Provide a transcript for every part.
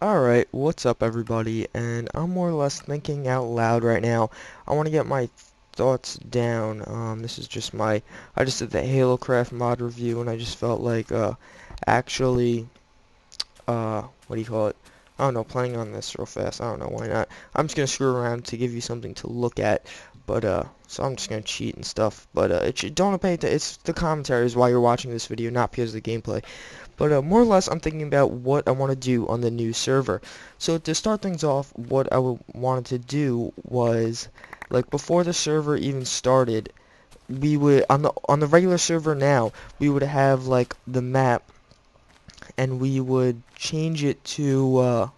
Alright, what's up everybody? And I'm more or less thinking out loud right now. I want to get my thoughts down. This is just I just did the HaloCraft mod review and I just felt like, actually, what do you call it? I don't know, playing on this real fast. I don't know, why not? I'm just gonna screw around to give you something to look at, but, so I'm just gonna cheat and stuff. But, don't pay attention. It's the commentaries while you're watching this video, not because of the gameplay. But more or less, I'm thinking about what I want to do on the new server. So to start things off, what I wanted to do was, like before the server even started, we would on the regular server now, we would have like the map, and we would change it to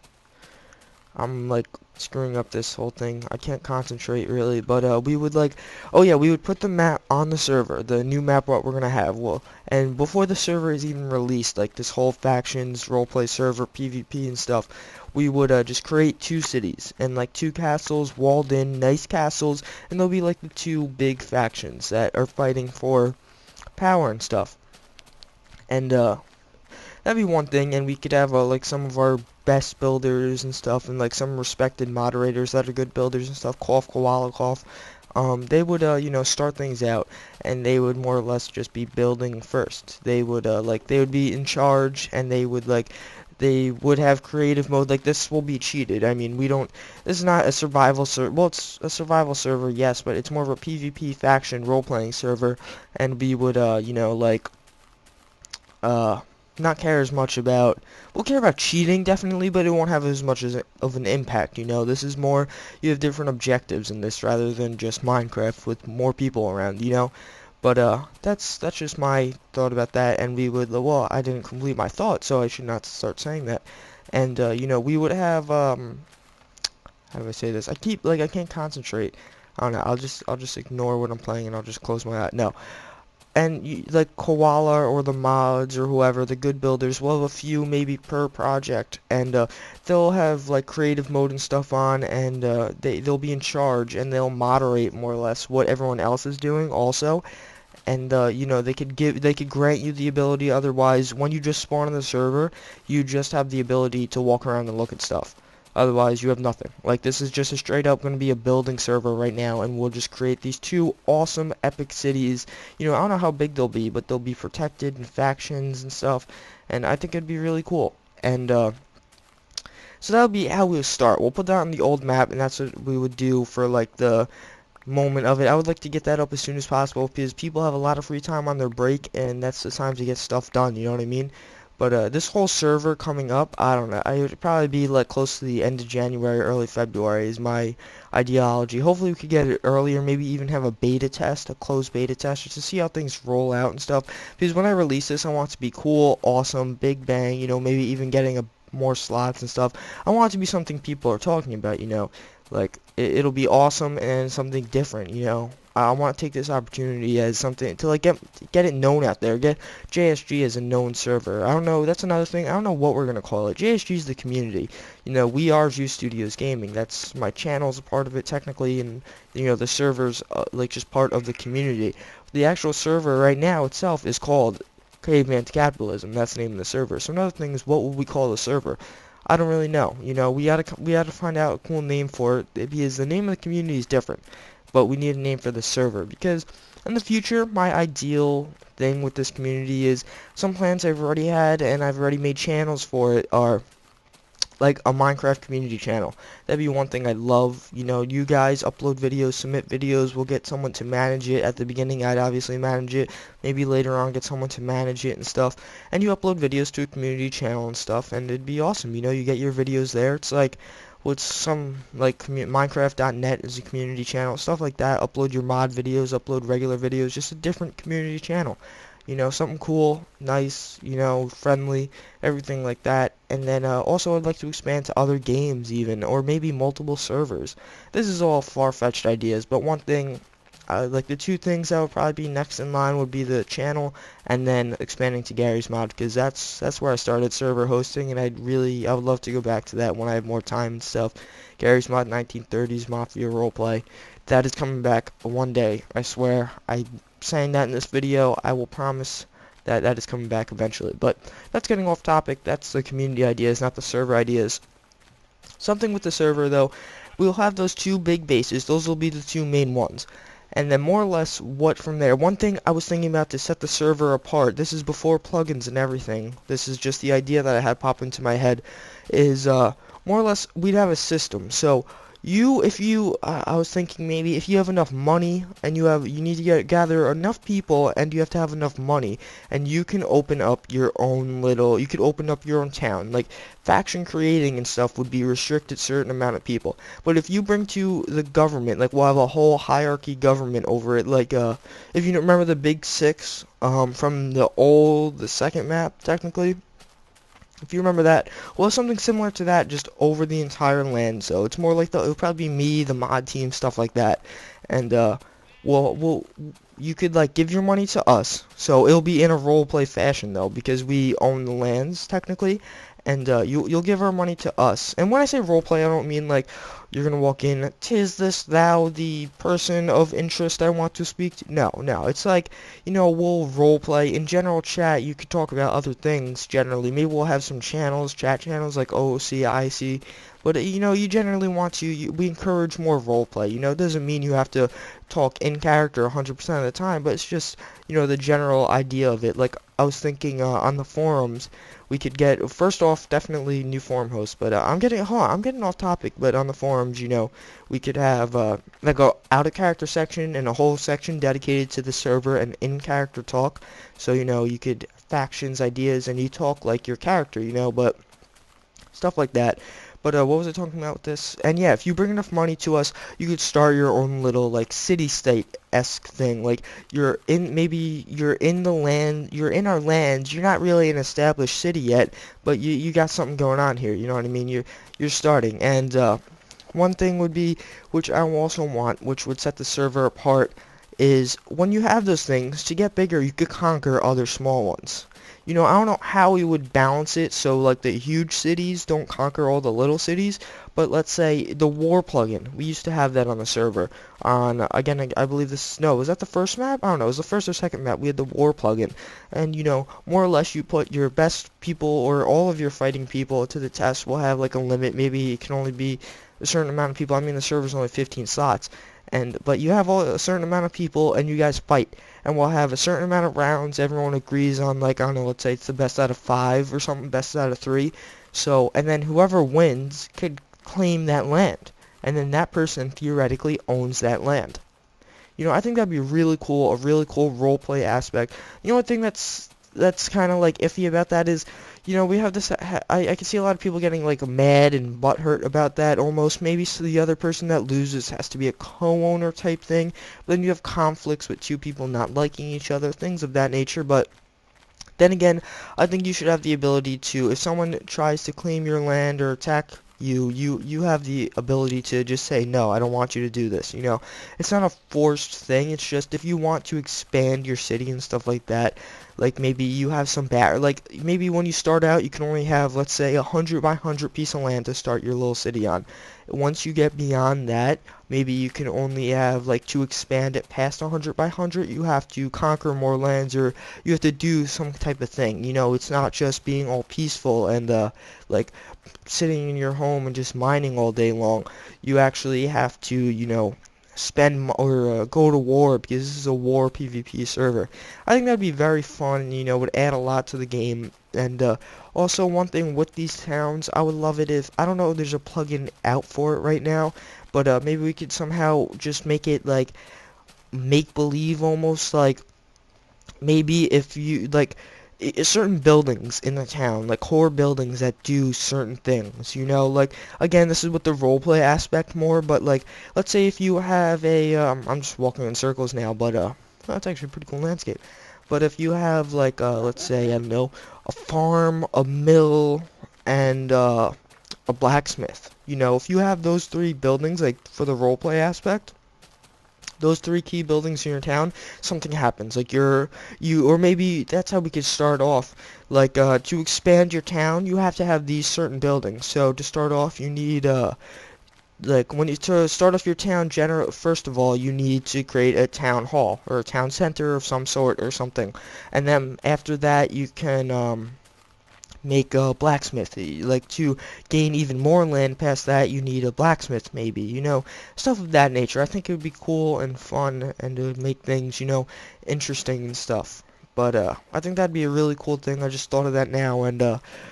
I'm like screwing up this whole thing. I can't concentrate really, but we would like, oh yeah, we would put the map on the server, the new map what we're gonna have. Well, and before the server is even released, like this whole factions, roleplay server, PvP and stuff, we would just create two cities and like two castles, walled in, nice castles, and they'll be like the two big factions that are fighting for power and stuff. And that'd be one thing, and we could have like some of our best builders and stuff, and like some respected moderators that are good builders and stuff. Cough, koala, cough. They would, start things out, and they would more or less just be building first. They would, they would be in charge, and they would have creative mode. Like, this will be cheated. I mean, this is not a survival server. Well, it's a survival server, yes, but it's more of a PvP faction role-playing server, and we would, uh, not care as much about, we'll care about cheating definitely, but it won't have as much of an impact, this is more, you have different objectives in this rather than just Minecraft with more people around. But that's just my thought about that, and we would, well, I didn't complete my thought, so I should not start saying that. And we would have, how do I say this? I can't concentrate. I don't know. I'll just ignore what I'm playing and I'll just close my eye. No, and like Koala or the mods or whoever, the good builders, will have a few maybe per project, and they'll have like creative mode and stuff on, and they'll be in charge and they'll moderate more or less what everyone else is doing also, and they could grant you the ability. Otherwise, when you just spawn on the server, you just have the ability to walk around and look at stuff. Otherwise, you have nothing. Like, this is just a straight up going to be a building server right now, and we'll just create these two awesome epic cities. I don't know how big they'll be, but they'll be protected and factions and stuff, and I think it'd be really cool. And so that'll be how we'll start. We'll put that on the old map, and that's what we would do for like the moment of it. I would like to get that up as soon as possible because people have a lot of free time on their break, and that's the time to get stuff done, you know what I mean? But this whole server coming up, I don't know. I would probably be like close to the end of January, early February is my ideology. Hopefully we could get it earlier, maybe even have a beta test, a closed beta test, just to see how things roll out and stuff. Because when I release this, I want it to be cool, awesome, big bang, maybe even getting more slots and stuff. I want it to be something people are talking about. Like, it'll be awesome and something different. I want to take this opportunity as something to like get it known out there, get JSG as a known server. I don't know, that's another thing. I don't know what we're gonna call it. JSG is the community. We are Juice Studios Gaming. That's my channel's a part of it technically, and the server's like just part of the community. The actual server right now itself is called Caveman to Capitalism. That's the name of the server. So another thing is, what would we call the server? I don't really know. We gotta find out a cool name for it because the name of the community is different. But we need a name for the server because in the future, my ideal thing with this community is some plans I've already had and I've already made channels for it are like a Minecraft community channel. That'd be one thing I'd love. You guys upload videos, submit videos, we'll get someone to manage it. At the beginning, I'd obviously manage it. Maybe later on, get someone to manage it and stuff. And you upload videos to a community channel and stuff, and it'd be awesome. You get your videos there. It's like, what's some, like, Minecraft.net is a community channel, stuff like that. Upload your mod videos, upload regular videos, just a different community channel. Something cool, nice, friendly, everything like that. And then also I'd like to expand to other games even, or maybe multiple servers. This is all far-fetched ideas, but one thing, like the two things that would probably be next in line would be the channel and then expanding to Gary's Mod, because that's where I started server hosting, and I would love to go back to that when I have more time and stuff. Gary's Mod 1930s Mafia roleplay. That is coming back one day, I swear. I'm saying that in this video. I will promise That is coming back eventually. But that's getting off topic. That's the community ideas, not the server ideas. Something with the server though, we'll have those two big bases. Those will be the two main ones. And then more or less what from there. One thing I was thinking about to set the server apart, this is before plugins and everything. This is just the idea that I had pop into my head, is more or less we'd have a system. So I was thinking maybe if you have enough money and you need to gather enough people and you have to have enough money and you can open up your own you could open up your own town. Like faction creating and stuff would be restricted certain amount of people. But if you bring to the government, like we'll have a whole hierarchy government over it, like if you remember the Big Six from the second map technically. If you remember that, well, something similar to that, just over the entire land. So it's more like it'll probably be me, the mod team, stuff like that. And you could like give your money to us. So it'll be in a roleplay fashion though, because we own the lands technically. And you'll give our money to us. And when I say roleplay, I don't mean like you're gonna walk in, "'Tis this thou the person of interest I want to speak to." No, no, it's like, we'll roleplay. In general chat, you could talk about other things generally. Maybe we'll have some chat channels like OOC, IC. But, you generally want to, we encourage more roleplay. It doesn't mean you have to talk in character 100% of the time, but it's just, the general idea of it. Like, I was thinking on the forums, we could get, first off, definitely new forum hosts, but I'm getting off topic, but on the forums, we could have like a out of character section and a whole section dedicated to the server and in character talk. So, you could factions, ideas, and you talk like your character, but stuff like that. But what was I talking about with this? And yeah, if you bring enough money to us, you could start your own little like city-state-esque thing. Like you're in our lands. You're not really an established city yet, but you got something going on here. You know what I mean? You're starting. And one thing would be, which I also want, which would set the server apart, is when you have those things, to get bigger, you could conquer other small ones. I don't know how we would balance it so like the huge cities don't conquer all the little cities, but let's say the war plugin. We used to have that on the server. Again, I believe was that the first map? I don't know, it was the first or second map. We had the war plugin. And more or less you put your best people or all of your fighting people to the test. We'll have like a limit. Maybe it can only be a certain amount of people. I mean, the server's only 15 slots. But you have a certain amount of people and you guys fight. And we'll have a certain amount of rounds. Everyone agrees on, like, I don't know, let's say it's the best out of 5 or something, best out of 3. So, and then whoever wins could claim that land. And then that person theoretically owns that land. I think that'd be really cool, a really cool roleplay aspect. One thing that's kind of like iffy about that is, we have this, I can see a lot of people getting like mad and butthurt about that almost. Maybe so the other person that loses has to be a co-owner type thing. But then you have conflicts with two people not liking each other, things of that nature. But then again, I think you should have the ability to, if someone tries to claim your land or attack you have the ability to just say, no, I don't want you to do this. It's not a forced thing. It's just if you want to expand your city and stuff like that, like maybe you have some like maybe when you start out you can only have, let's say, 100 by 100 piece of land to start your little city on. Once you get beyond that, maybe you can only have, like, to expand it past 100 by 100, you have to conquer more lands, or you have to do some type of thing. It's not just being all peaceful and like sitting in your home and just mining all day long. You actually have to, spend or go to war, because this is a war PvP server. I think that'd be very fun, would add a lot to the game. And also one thing with these towns, I would love it if, I don't know if there's a plugin out for it right now, but maybe we could somehow just make it like make-believe almost, like maybe if you like certain buildings in the town, like core buildings that do certain things, like, again, this is with the roleplay aspect more, but like, let's say if you have a, I'm just walking in circles now, but that's actually a pretty cool landscape. But if you have, like, let's say, I don't know, a farm, a mill, and a blacksmith, if you have those 3 buildings, like, for the roleplay aspect, those 3 key buildings in your town, something happens. Like, or maybe that's how we could start off. Like, to expand your town, you have to have these certain buildings. So, to start off, you need, like when you to start off your town, first of all you need to create a town hall or a town center of some sort or something, and then after that you can make a blacksmith. Like to gain even more land past that, you need a blacksmith maybe, stuff of that nature. I think it would be cool and fun, and it would make things, interesting and stuff. But I think that'd be a really cool thing. I just thought of that now, and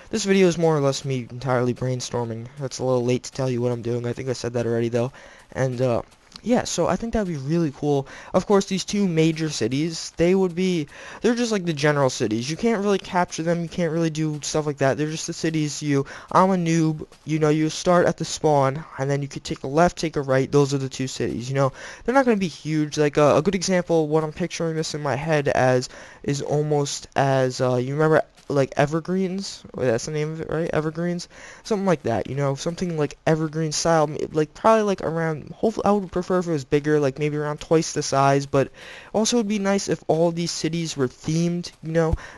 this video is more or less me entirely brainstorming. That's a little late to tell you what I'm doing. I think I said that already though. And yeah, so I think that'd be really cool. Of course, these two major cities, they're just like the general cities. You can't really capture them. You can't really do stuff like that. They're just the cities I'm a noob. You start at the spawn, and then you could take a left, take a right. Those are the two cities. They're not going to be huge. Like a good example, what I'm picturing this in my head as is almost as, you remember like Evergreens? Wait, that's the name of it, right? Evergreens? Something like that, something like Evergreen style, like probably like around, hopefully I would prefer if it was bigger, like maybe around twice the size, but also it would be nice if all these cities were themed,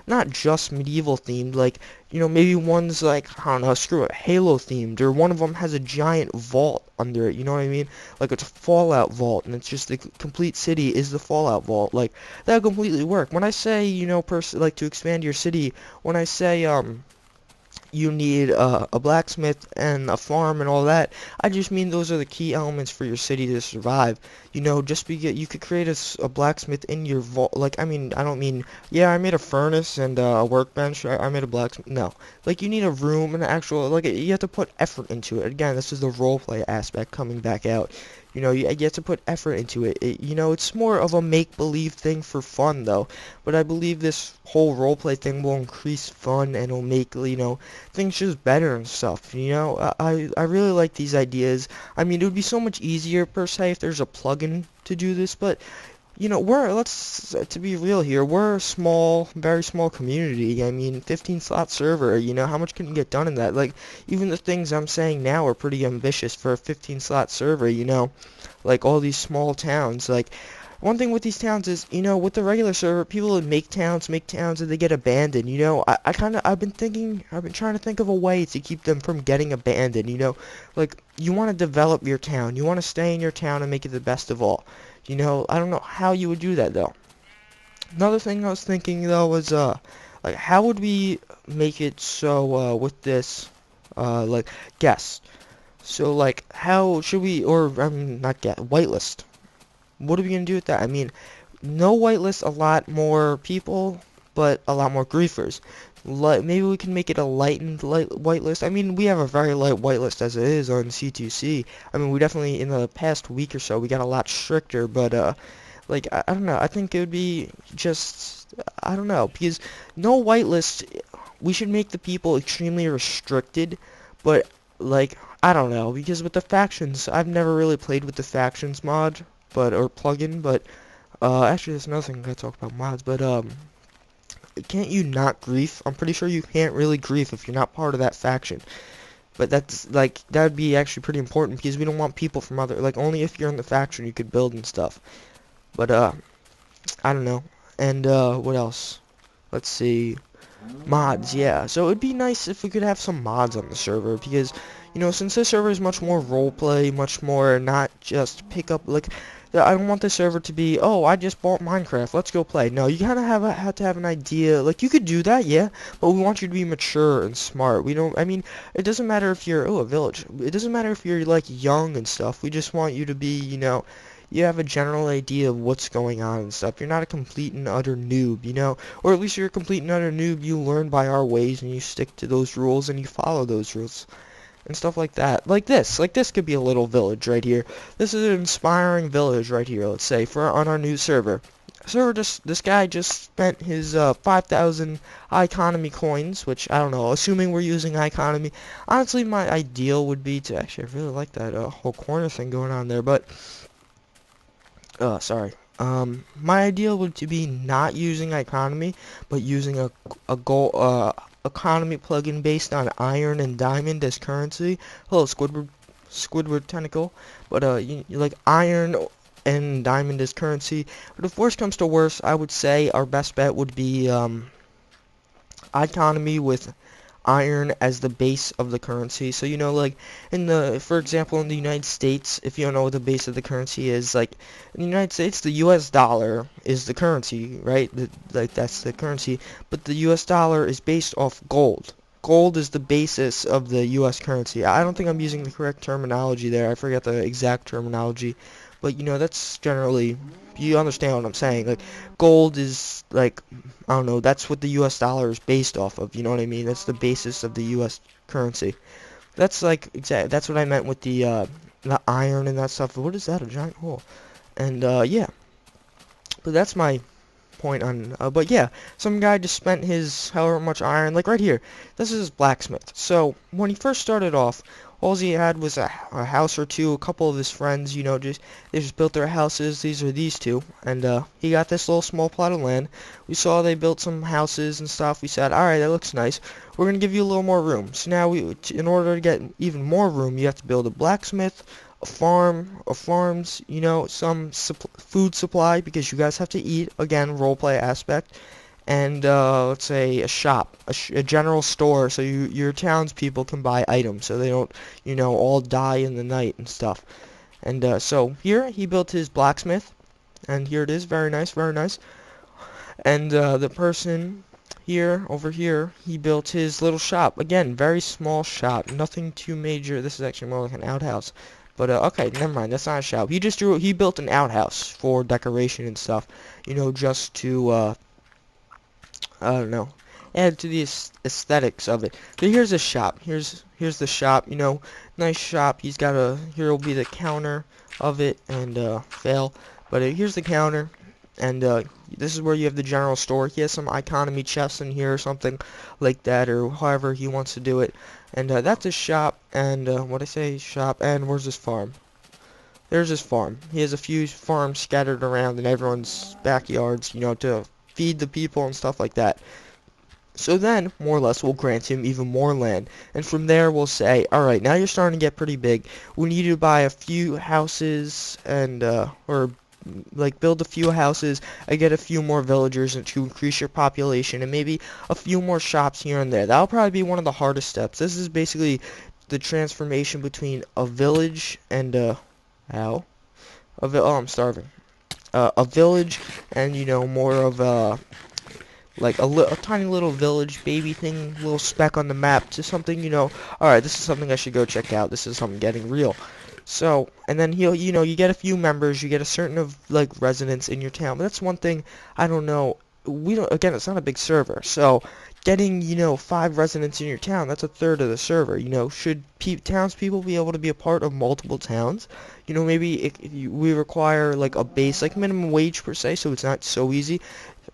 not just medieval themed, like, maybe one's like, I don't know, screw it, Halo themed, or one of them has a giant vault under it, you know what I mean? Like it's a Fallout vault, and it's just the complete city is the Fallout vault, like, that would completely work. When I say, like to expand your city, when I say, you need a blacksmith and a farm and all that. I just mean those are the key elements for your city to survive. Just you could create a blacksmith in your vault. Like, I mean, I don't mean, yeah, I made a furnace and a workbench. I made a blacksmith. No. Like, you need a room and an actual, like, you have to put effort into it. Again, this is the roleplay aspect coming back out. You have to put effort into it. It's more of a make-believe thing for fun, though. But I believe this whole roleplay thing will increase fun and it'll make, things just better and stuff. I really like these ideas. I mean, it would be so much easier, per se, if there's a plugin to do this, but let's, to be real here, we're a small, very small community. I mean, 15 slot server, how much can you get done in that? Like, even the things I'm saying now are pretty ambitious for a 15 slot server, like all these small towns. Like, one thing with these towns is, with the regular server, people would make towns, and they get abandoned, I've been trying to think of a way to keep them from getting abandoned, like, you want to develop your town, you want to stay in your town and make it the best of all. I don't know how you would do that, though. Another thing I was thinking, though, was, like, how would we make it so, with this, like, guess. So, like, how should we, or, not guess, whitelist. What are we going to do with that? I mean, no whitelist, a lot more people, but a lot more griefers. Maybe we can make it a lightened whitelist. I mean, we have a very light whitelist as it is on C2C. I mean, we definitely, in the past week or so, we got a lot stricter, but, like, I don't know. I think it would be just, I don't know, because no whitelist, we should make the people extremely restricted, but, like, I don't know, because with the factions, I've never really played with the factions mod, or plugin, but, actually, there's another thing I gotta talk about mods, but, can't you not grief? I'm pretty sure you can't really grief if you're not part of that faction. But that's, like, that would be actually pretty important, because we don't want people from other, like, only if you're in the faction you could build and stuff. But, I don't know. And, what else? Let's see. Mods, yeah. So it'd be nice if we could have some mods on the server, because, since this server is much more roleplay, much more not just pick up, like, I don't want the server to be, oh, I just bought Minecraft, let's go play. No, you kind of have to have an idea. Like, you could do that, yeah, but we want you to be mature and smart. I mean, it doesn't matter if you're, a village. It doesn't matter if you're, like, young and stuff. We just want you to be, you have a general idea of what's going on and stuff. You're not a complete and utter noob, or at least you're a complete and utter noob. You learn by our ways and you stick to those rules and you follow those rules. And stuff like that. Like this could be a little village right here. This is an inspiring village right here, let's say, on our new server. This guy just spent his 5,000 economy coins, which, I don't know, assuming we're using economy. Honestly, my ideal would be to, actually, I really like that whole corner thing going on there, but, sorry. My ideal would to be not using economy, but using a gold, economy plugin based on iron and diamond as currency. Hello, Squidward tentacle. But like iron and diamond as currency. But if worse comes to worse, I would say our best bet would be economy with iron as the base of the currency. So, you know, like for example, in the United States, if you don't know what the base of the currency is, like in the United States, the US dollar is the currency, right? Like that's the currency, but the US dollar is based off gold. Gold is the basis of the US currency. I don't think I'm using the correct terminology there. I forget the exact terminology, but you know, that's generally, you understand what I'm saying. Like gold is like, I don't know, that's what the US dollar is based off of, you know what I mean? That's the basis of the US currency. That's like that's what I meant with the iron and that stuff. What is that? A giant hole. And yeah, but that's my point on but yeah, some guy just spent his however much iron, like right here, this is his blacksmith. So when he first started off, all he had was a house or two. A couple of his friends, you know, they just built their houses. These are these two, and he got this little small plot of land. We saw they built some houses and stuff. We said, all right, that looks nice, we're gonna give you a little more room. So now in order to get even more room, you have to build a blacksmith, a farm, or farms, you know, some food supply, because you guys have to eat, again, roleplay aspect, and let's say a shop, a general store, so your townspeople can buy items, so they don't, you know, all die in the night and stuff. And so here he built his blacksmith, and here it is, very nice, very nice. And the person here, over here, he built his little shop. Again, very small shop, nothing too major. This is actually more like an outhouse. But okay, never mind. That's not a shop. He built an outhouse for decoration and stuff. You know, just to I don't know, add to the aesthetics of it. But here's a shop. Here's the shop. You know, nice shop. He's got here will be the counter of it, and fail. But here's the counter, and this is where you have the general store. He has some economy chests in here or something like that, or however he wants to do it. And that's his shop. And what I say, shop. And where's his farm? There's his farm. He has a few farms scattered around in everyone's backyards, you know, to feed the people and stuff like that. So then, more or less, we'll grant him even more land. And from there, we'll say, alright, now you're starting to get pretty big. We need you to buy a few houses and, or, like, build a few houses and get a few more villagers and to increase your population and maybe a few more shops here and there. That'll probably be one of the hardest steps. This is basically the transformation between a village and, ow. Oh, I'm starving. A village and, you know, more of a like a tiny little village baby thing, little speck on the map, to something, you know, alright, this is something I should go check out. This is something getting real. So, and then you know, you get a few members, you get a certain of like residents in your town. But that's one thing, I don't know. We don't, again, it's not a big server. So, getting, you know, 5 residents in your town, that's a third of the server. You know, should townspeople be able to be a part of multiple towns? You know, maybe we require like a base, like minimum wage per se, so it's not so easy.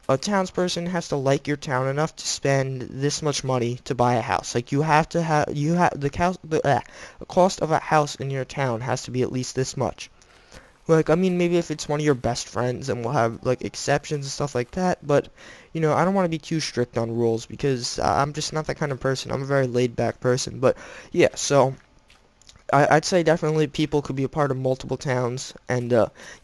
A townsperson has to like your town enough to spend this much money to buy a house. Like you have to have the cost of a house in your town has to be at least this much. Like, I mean, maybe if it's one of your best friends, and we'll have like exceptions and stuff like that. But you know, I don't want to be too strict on rules because I'm just not that kind of person. I'm a very laid back person. But yeah, so I'd say definitely people could be a part of multiple towns, and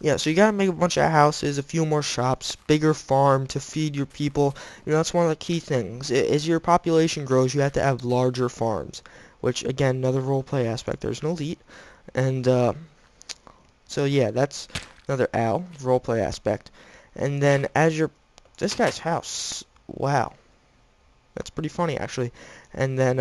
yeah, so you gotta make a bunch of houses, a few more shops, bigger farm to feed your people. You know, that's one of the key things. As your population grows, you have to have larger farms, which again, another roleplay aspect. There's no elite, and so yeah, that's another roleplay aspect. And then as your this guy's house, wow, that's pretty funny actually. And then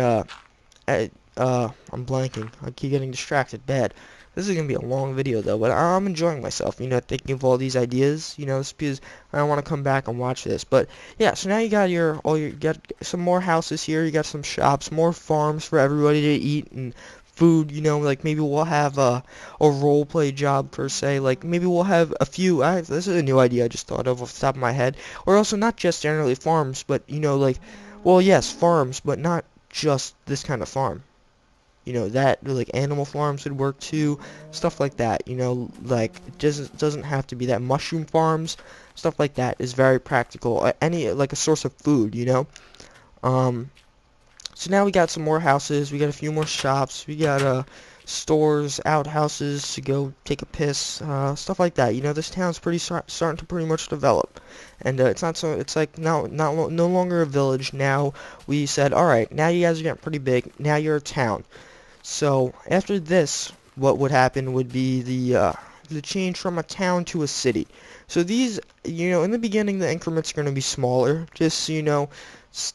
I'm blanking. I keep getting distracted. Bad. This is gonna be a long video though, but I'm enjoying myself. You know, thinking of all these ideas. You know, it's because I don't want to come back and watch this. But yeah, so now you got you got some more houses here. You got some shops, more farms for everybody to eat and food. You know, like maybe we'll have a role play job per se. Like maybe we'll have a few. This is a new idea I just thought of off the top of my head. Or also not just generally farms, but you know, like, well, yes, farms, but not just this kind of farm. You know, that like animal farms would work too, stuff like that. You know, like it doesn't have to be that. Mushroom farms, stuff like that is very practical. Any like a source of food, you know. Um, So now we got some more houses, we got a few more shops, we got stores, outhouses to go take a piss, stuff like that. You know, this town's starting to pretty much develop, and it's not so. It's like now, no longer a village. Now we said, all right, now you guys are getting pretty big. Now you're a town. So after this, what would happen would be the change from a town to a city. So these, you know, in the beginning, the increments are going to be smaller, just so you know,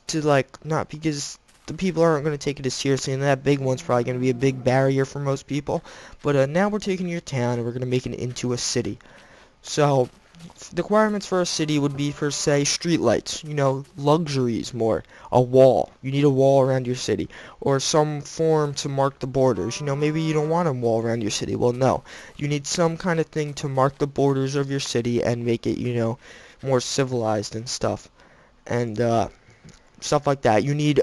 to like not because the people aren't going to take it as seriously, and that big one's probably going to be a big barrier for most people. But now we're taking your town and we're going to make it into a city. So the requirements for a city would be per se streetlights, you know, luxuries more, a wall. You need a wall around your city, or some form to mark the borders. You know, maybe you don't want a wall around your city. Well, no, you need some kind of thing to mark the borders of your city and make it, you know, more civilized and stuff, and stuff like that. You need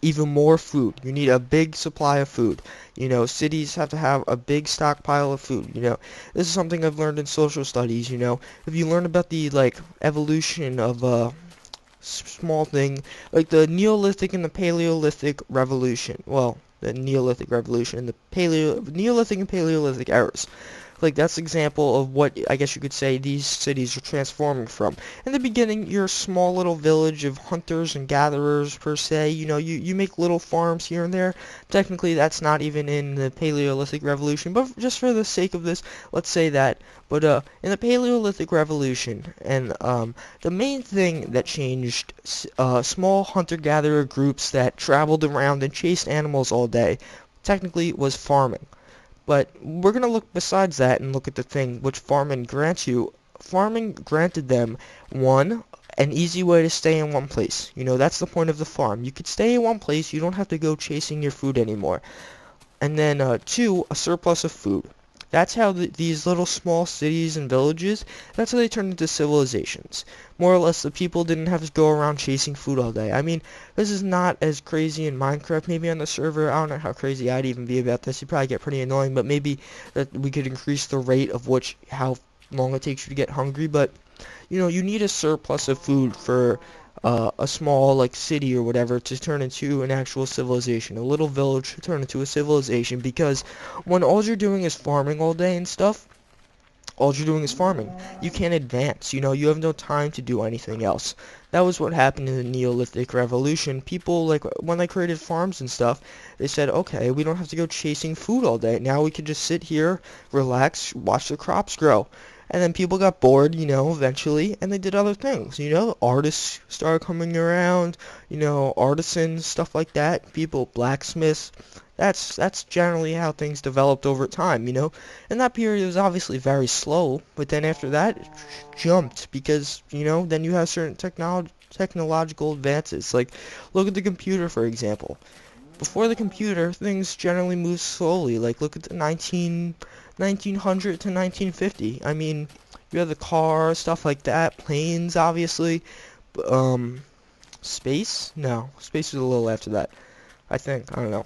even more food. You need a big supply of food. You know, cities have to have a big stockpile of food. You know, this is something I've learned in social studies. You know, if you learn about the like evolution of small thing like the Neolithic and the Paleolithic revolution. Well, the Neolithic revolution and the Neolithic and Paleolithic eras. Like that's an example of what I guess you could say these cities are transforming from. In the beginning, you're a small little village of hunters and gatherers per se. You know, you make little farms here and there. Technically, that's not even in the Paleolithic Revolution, but just for the sake of this, let's say that. But in the Paleolithic Revolution, and the main thing that changed, small hunter-gatherer groups that traveled around and chased animals all day, technically was farming. But we're going to look besides that and look at the thing which farming grants you. Farming granted them, one, an easy way to stay in one place. You know, that's the point of the farm. You could stay in one place, you don't have to go chasing your food anymore. And then, two, a surplus of food. That's how these little small cities and villages, that's how they turned into civilizations. More or less, the people didn't have to go around chasing food all day. I mean, this is not as crazy in Minecraft. Maybe on the server, I don't know how crazy I'd even be about this. You'd probably get pretty annoying, but maybe that we could increase the rate of how long it takes you to get hungry. But, you know, you need a surplus of food for a small like city or whatever to turn into an actual civilization, a little village to turn into a civilization, because when all you're doing is farming all day and stuff, all you're doing is farming. You can't advance, you know, you have no time to do anything else. That was what happened in the Neolithic Revolution. People, like, when they created farms and stuff, they said, okay, we don't have to go chasing food all day. Now we can just sit here, relax, watch the crops grow. And then people got bored, you know, eventually, and they did other things, you know. Artists started coming around, you know, artisans, stuff like that. People, blacksmiths. That's generally how things developed over time, you know. And that period was obviously very slow, but then after that, it jumped because, you know, then you have certain technological advances. Like, look at the computer, for example. Before the computer, things generally moved slowly. Like, look at the 1900 to 1950. I mean, you have the car, stuff like that, planes, obviously. Um, Space? No, space was a little after that, I think. I don't know.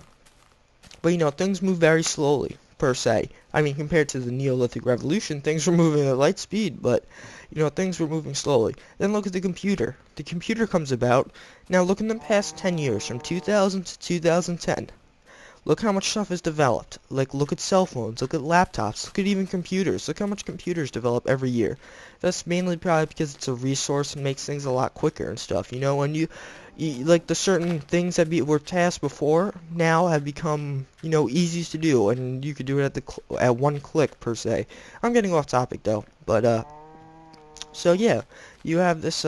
But, you know, things move very slowly, per se. I mean, compared to the Neolithic Revolution, things were moving at light speed, but, you know, things were moving slowly. Then look at the computer. The computer comes about. Now look in the past 10 years, from 2000 to 2010. Look how much stuff has developed. Like, look at cell phones, look at laptops, look at even computers. Look how much computers develop every year. That's mainly probably because it's a resource and makes things a lot quicker and stuff, you know. And you like the certain things that were tasks before now have become, you know, easy to do, and you could do it at one click per se. I'm getting off topic though, but so yeah, you have this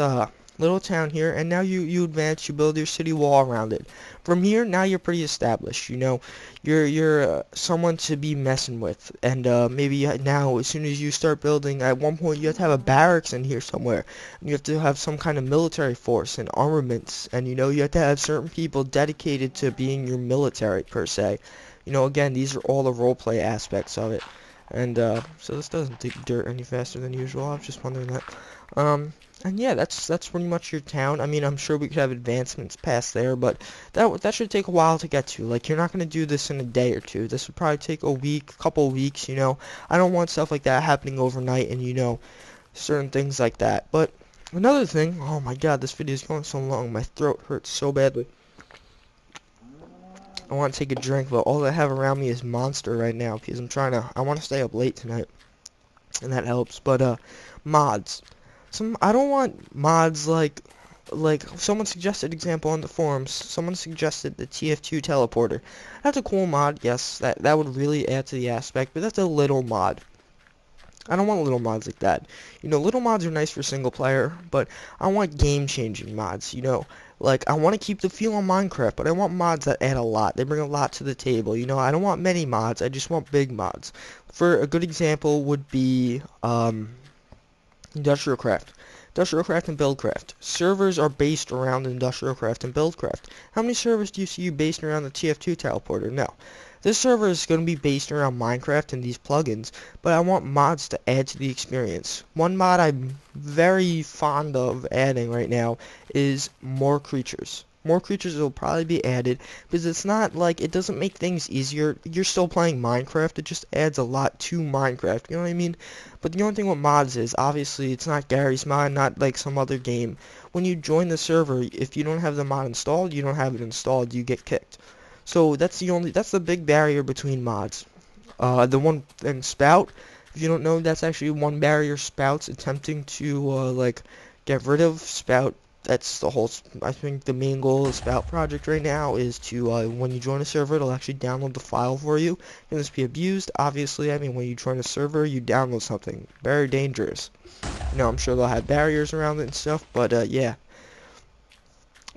little town here, and now you advance, you build your city wall around it. From here, now you're pretty established. You know, you're someone to be messing with, and maybe now as soon as you start building, at one point you have to have a barracks in here somewhere. And you have to have some kind of military force and armaments, and you know you have to have certain people dedicated to being your military per se. You know, again, these are all the roleplay aspects of it. And so this doesn't dig dirt any faster than usual. I was just wondering that. And yeah, that's pretty much your town. I mean, I'm sure we could have advancements past there, but that should take a while to get to. Like, you're not gonna do this in a day or two. This would probably take a week, couple of weeks. You know, I don't want stuff like that happening overnight, and you know, certain things like that. But another thing, oh my God, this video is going so long. My throat hurts so badly. I want to take a drink, but all I have around me is Monster right now because I want to stay up late tonight, and that helps. But mods. I don't want mods like someone suggested example on the forums. Someone suggested the TF2 teleporter. That's a cool mod, yes. That would really add to the aspect, but that's a little mod. I don't want little mods like that. You know, little mods are nice for single player, but I want game-changing mods, you know. Like, I want to keep the feel on Minecraft, but I want mods that add a lot. They bring a lot to the table, you know. I don't want many mods, I just want big mods. For a good example would be, Industrial Craft. Industrial Craft and Buildcraft. Servers are based around Industrial Craft and Buildcraft. How many servers do you see based around the TF2 teleporter? No. This server is going to be based around Minecraft and these plugins, but I want mods to add to the experience. One mod I'm very fond of adding right now is more creatures. More creatures will probably be added because it's not like it doesn't make things easier. You're still playing Minecraft. It just adds a lot to Minecraft. You know what I mean? But the only thing with mods is obviously it's not Gary's mod, not like some other game. When you join the server, if you don't have the mod installed, you don't have it installed, you get kicked. So that's the big barrier between mods. The one thing Spout, if you don't know, that's actually one barrier Spout's attempting to like get rid of. Spout, that's the whole. I think the main goal of Spout project right now is to when you join a server, it'll actually download the file for you. Can this be abused? Obviously, I mean when you join a server, you download something very dangerous. You know, I'm sure they'll have barriers around it and stuff, but yeah.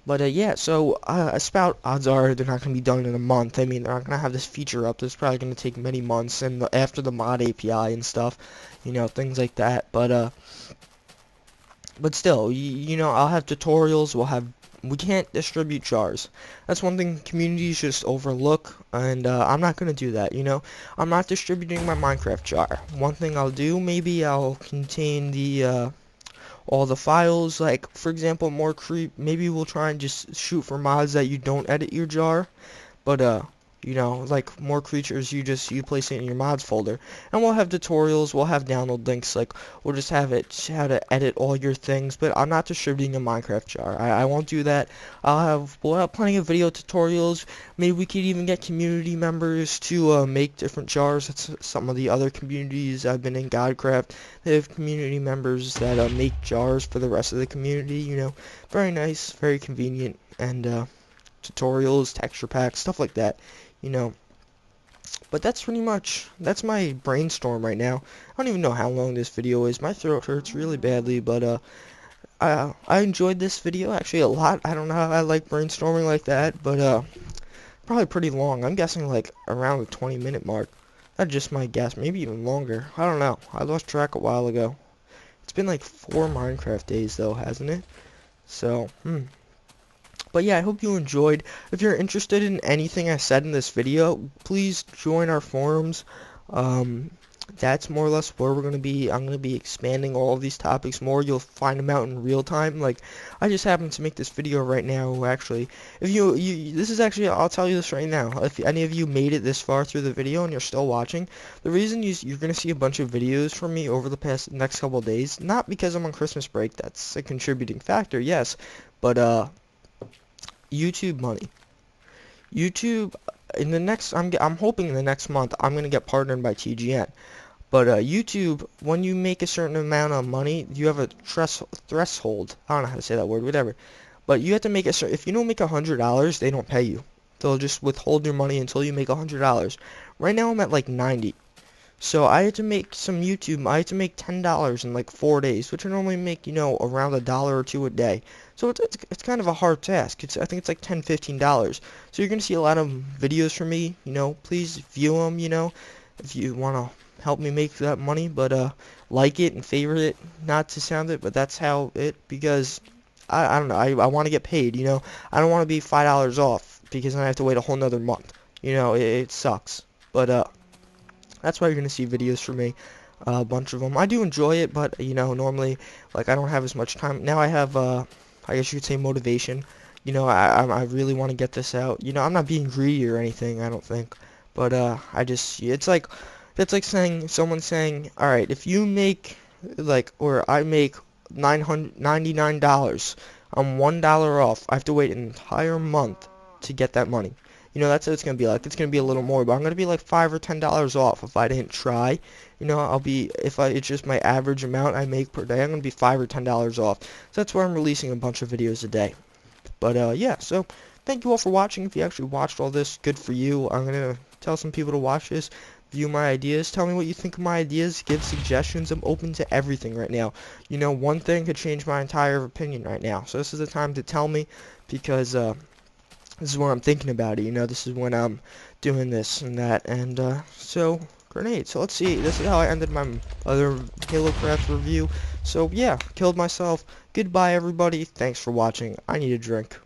But yeah, so a Spout, odds are they're not going to be done in a month. I mean, they're not going to have this feature up. It's probably going to take many months, and after the mod API and stuff, you know, things like that. But still, you know, I'll have tutorials. We can't distribute jars. That's one thing communities just overlook, and I'm not going to do that, you know. I'm not distributing my Minecraft jar. One thing I'll do, maybe I'll contain the all the files, like for example maybe we'll try and just shoot for mods that you don't edit your jar, but you know, like more creatures you place it in your mods folder, and we'll have tutorials, we'll have download links, like we'll just have it how to edit all your things, but I'm not distributing a Minecraft jar. I won't do that. We'll have plenty of video tutorials. Maybe we could even get community members to make different jars. That's some of the other communities I've been in Godcraft. They have community members that make jars for the rest of the community, you know. Very nice, very convenient, and tutorials, texture packs, stuff like that, you know. But that's that's my brainstorm right now. I don't even know how long this video is. My throat hurts really badly, but I enjoyed this video actually a lot. I don't know how I like brainstorming like that, but probably pretty long. I'm guessing like around the 20-minute mark. That's just my guess, maybe even longer. I don't know. I lost track a while ago. It's been like 4 Minecraft days though, hasn't it? So, But yeah, I hope you enjoyed. If you're interested in anything I said in this video, please join our forums. That's more or less where we're going to be. I'm going to be expanding all of these topics more. You'll find them out in real time. Like, I just happened to make this video right now, actually. If this is actually, I'll tell you this right now. If any of you made it this far through the video and you're still watching, the reason you're going to see a bunch of videos from me over the next couple of days, not because I'm on Christmas break, that's a contributing factor, yes, but, YouTube money. YouTube in the next I'm hoping in the next month I'm gonna get partnered by TGN. But YouTube, when you make a certain amount of money, you have a threshold. I don't know how to say that word, whatever. But you have to make a certain. If you don't make $100, they don't pay you. They'll just withhold your money until you make $100. Right now I'm at like 90. So I had to make some YouTube. I had to make $10 in like 4 days, which I normally make, you know, around $1 or 2 a day. So it's kind of a hard task. I think it's like $10-15. So you're gonna see a lot of videos from me. You know, please view them. You know, if you wanna help me make that money. But like it and favorite it. Not to sound it, but that's how it, because I don't know. I want to get paid. You know, I don't want to be $5 off because then I have to wait a whole nother month. You know, it sucks. But that's why you're going to see videos from me, a bunch of them. I do enjoy it, but, you know, normally, like, I don't have as much time. Now I have, I guess you could say motivation. You know, I really want to get this out. You know, I'm not being greedy or anything, I don't think. But, it's like someone saying, alright, if you make, like, or I make $999, I'm $1 off. I have to wait an entire month to get that money. You know, that's what it's gonna be like. It's gonna be a little more, but I'm gonna be like $5 or $10 off if I didn't try. You know, it's just my average amount I make per day, I'm gonna be $5 or $10 off. So that's why I'm releasing a bunch of videos a day. But yeah, so thank you all for watching. If you actually watched all this, good for you. I'm gonna tell some people to watch this, view my ideas, tell me what you think of my ideas, give suggestions. I'm open to everything right now. You know, one thing could change my entire opinion right now. So this is the time to tell me, because this is when I'm thinking about it. You know, this is when I'm doing this and that. And so grenade. So let's see. This is how I ended my other Halo Craft review. So yeah, killed myself. Goodbye everybody. Thanks for watching. I need a drink.